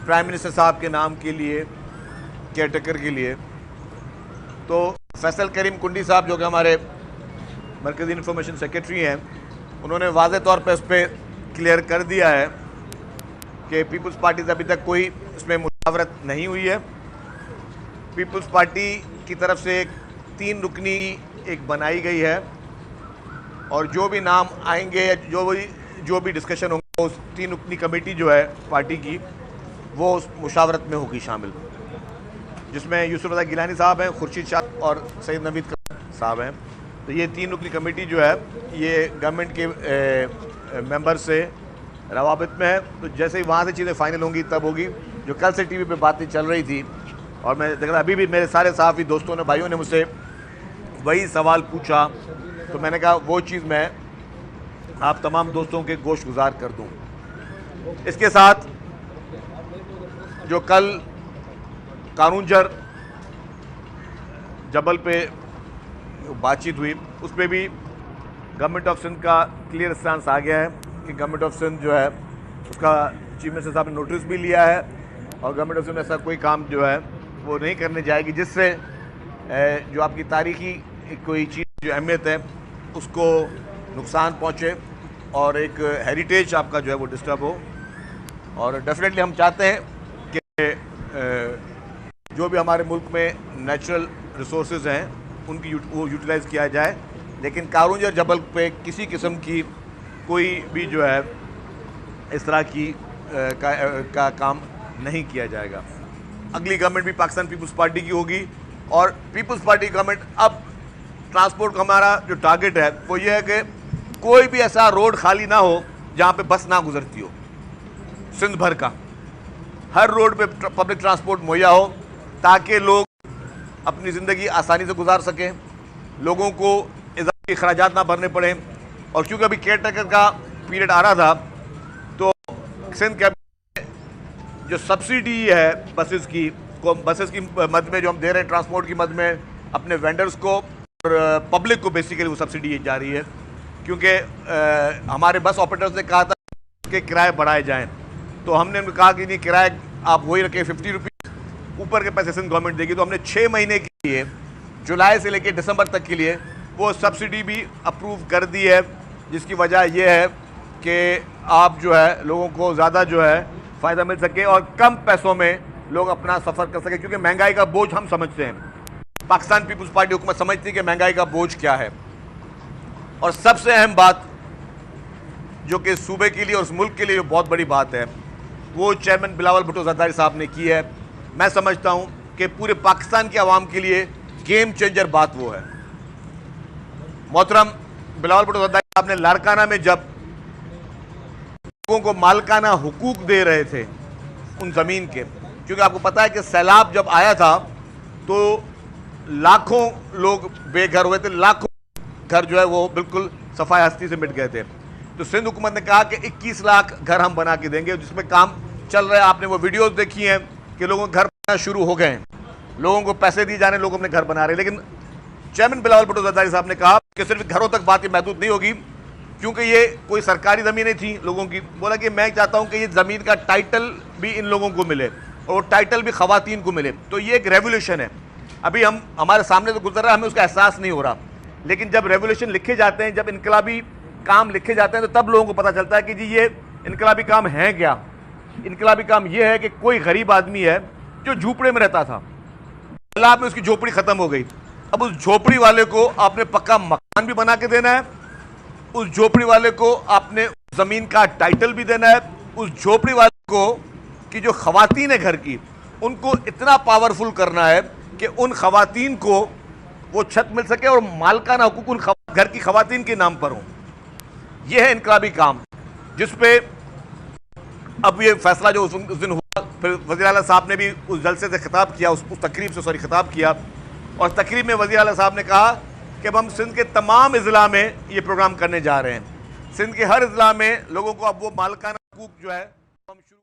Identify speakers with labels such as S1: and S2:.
S1: Prime minister साहब के नाम के लिए, केयरटेकर के लिए। तो फैसल करीम कुंडी साहब जो कि हमारे मरकज़ी इंफॉर्मेशन सेक्रेटरी हैं, उन्होंने वाज़े तौर पर इस पर क्लियर कर दिया है कि पीपल्स पार्टी से अभी तक कोई इसमें मुशावरत नहीं हुई है। पीपल्स पार्टी की तरफ से एक 3 रुकनी एक बनाई गई है और जो भी नाम आएंगे, जो भी डिस्कशन होंगे, उस 3 रुकनी कमेटी जो है पार्टी की, वो उस मुशावरत में होगी शामिल, जिसमें यूसुफ रज़ा गिलानी साहब हैं, खुर्शीद शाह और सैयद नवीद साहब हैं। तो ये 3 रुकनी कमेटी जो है ये गवर्नमेंट के मेंबर से रवाबित में है। तो जैसे ही वहाँ से चीज़ें फाइनल होंगी तब होगी। जो कल से टीवी पे बातें चल रही थी और मैं देख रहा अभी भी मेरे सारे सहाफ़ी दोस्तों ने, भाइयों ने मुझसे वही सवाल पूछा, तो मैंने कहा वो चीज़ मैं आप तमाम दोस्तों के गोश गुजार कर दूँ। इसके साथ जो कल कानूनजर जबल पे बातचीत हुई, उस पर भी गवर्नमेंट ऑफ सिंध का क्लियर स्टांस आ गया है कि गवर्नमेंट ऑफ सिंध जो है उसका चीफ मिनिस्टर साहब ने नोटिस भी लिया है और गवर्नमेंट ऑफ सिंध ऐसा कोई काम जो है वो नहीं करने जाएगी जिससे जो आपकी तारीखी कोई चीज़ जो अहमियत है उसको नुकसान पहुँचे और एक हेरिटेज आपका जो है वो डिस्टर्ब हो। और डेफिनेटली हम चाहते हैं कि जो भी हमारे मुल्क में नेचुरल रिसोर्सेज हैं उनकी वो यूटिलाइज़ किया जाए, लेकिन कानूनजर जबल पे किसी किस्म की कोई भी जो है इस तरह की का काम नहीं किया जाएगा। अगली गवर्नमेंट भी पाकिस्तान पीपल्स पार्टी की होगी और पीपल्स पार्टी गवर्नमेंट अब ट्रांसपोर्ट का हमारा जो टारगेट है वो ये है कि कोई भी ऐसा रोड खाली ना हो जहाँ पे बस ना गुजरती हो। सिंध भर का हर रोड पे पब्लिक ट्रांसपोर्ट मुहैया हो ताकि लोग अपनी ज़िंदगी आसानी से गुजार सकें, लोगों को इजाफी अखराजात ना भरने पड़े। और क्योंकि अभी केयर टेकर का पीरियड आ रहा था तो सिंध कैबिनेट जो सब्सिडी है बसेस की मद में जो हम दे रहे हैं, ट्रांसपोर्ट की मद में अपने वेंडर्स को और पब्लिक को बेसिकली वो सब्सिडी जा रही है, क्योंकि हमारे बस ऑपरेटर्स ने कहा था कि किराए बढ़ाए जाएँ। तो हमने कहा कि नहीं, किराए आप वही रखें 50 रुपीज़, ऊपर के पैसे सिंध गवर्नमेंट देगी। तो हमने 6 महीने के लिए, जुलाई से लेकर दिसंबर तक के लिए वो सब्सिडी भी अप्रूव कर दी है, जिसकी वजह यह है कि आप जो है लोगों को ज़्यादा जो है फ़ायदा मिल सके और कम पैसों में लोग अपना सफ़र कर सके, क्योंकि महंगाई का बोझ हम समझते हैं, पाकिस्तान पीपल्स पार्टी हुकूमत समझती है कि महंगाई का बोझ क्या है। और सबसे अहम बात जो कि सूबे के लिए और उस मुल्क के लिए जो बहुत बड़ी बात है वो चेयरमैन बिलावल भुट्टो ज़रदारी साहब ने की है। मैं समझता हूँ कि पूरे पाकिस्तान के अवाम के लिए गेम चेंजर बात वो है। मोहतरम बिलावल भुट्टो ज़रदारी साहब ने लाड़काना में जब लोगों को मालकाना हुकूक दे रहे थे उन ज़मीन के, क्योंकि आपको पता है कि सैलाब जब आया था तो लाखों लोग बेघर हुए थे, लाखों घर जो है वो बिल्कुल सफाई हस्ती से मिट गए थे। तो सिंध हुकूमत ने कहा कि 21 लाख घर हम बना के देंगे, जिसमें काम चल रहा है। आपने वो वीडियोस देखी हैं कि लोगों के घर बनना शुरू हो गए हैं, लोगों को पैसे दिए जा रहे हैं, लोग अपने घर बना रहे हैं। लेकिन चेयरमैन बिलावल भुट्टो ज़रदारी साहब ने कहा कि सिर्फ घरों तक बात महदूद नहीं होगी, क्योंकि ये कोई सरकारी ज़मीनें थी लोगों की। बोला कि मैं चाहता हूँ कि ये ज़मीन का टाइटल भी इन लोगों को मिले और वो टाइटल भी ख़वातीन को मिले। तो ये एक रेवोल्यूशन है। अभी हमारे सामने तो गुजर रहा है, हमें उसका एहसास नहीं हो रहा, लेकिन जब रेवोल्यूशन लिखे जाते हैं, जब इनकलाबी काम लिखे जाते हैं, तो तब लोगों को पता चलता है कि जी ये इनकलाबी काम है क्या। इनकलाबी काम ये है कि कोई गरीब आदमी है जो झोपड़े में रहता था, अल्लाह में उसकी झोपड़ी ख़त्म हो गई, अब उस झोपड़ी वाले को आपने पक्का मकान भी बना के देना है, उस झोपड़ी वाले को आपने ज़मीन का टाइटल भी देना है, उस झोपड़ी वाले को कि जो ख़वातीन है घर की, उनको इतना पावरफुल करना है कि उन ख़वातीन को वो छत मिल सके और मालकाना हुकूक उन घर की ख़वातीन के नाम पर हो। यह है इनकलाबी काम, जिस पे अब ये फैसला जो उस दिन हुआ, फिर वज़ीर आला साहब ने भी उस जलसे से खिताब किया, उस तकरीब से खिताब किया, और तकरीब में वज़ीर आला साहब ने कहा कि अब हम सिंध के तमाम अज़ला में ये प्रोग्राम करने जा रहे हैं। सिंध के हर अज़ला में लोगों को अब वो मालकाना हुकूक जो है हम शुरू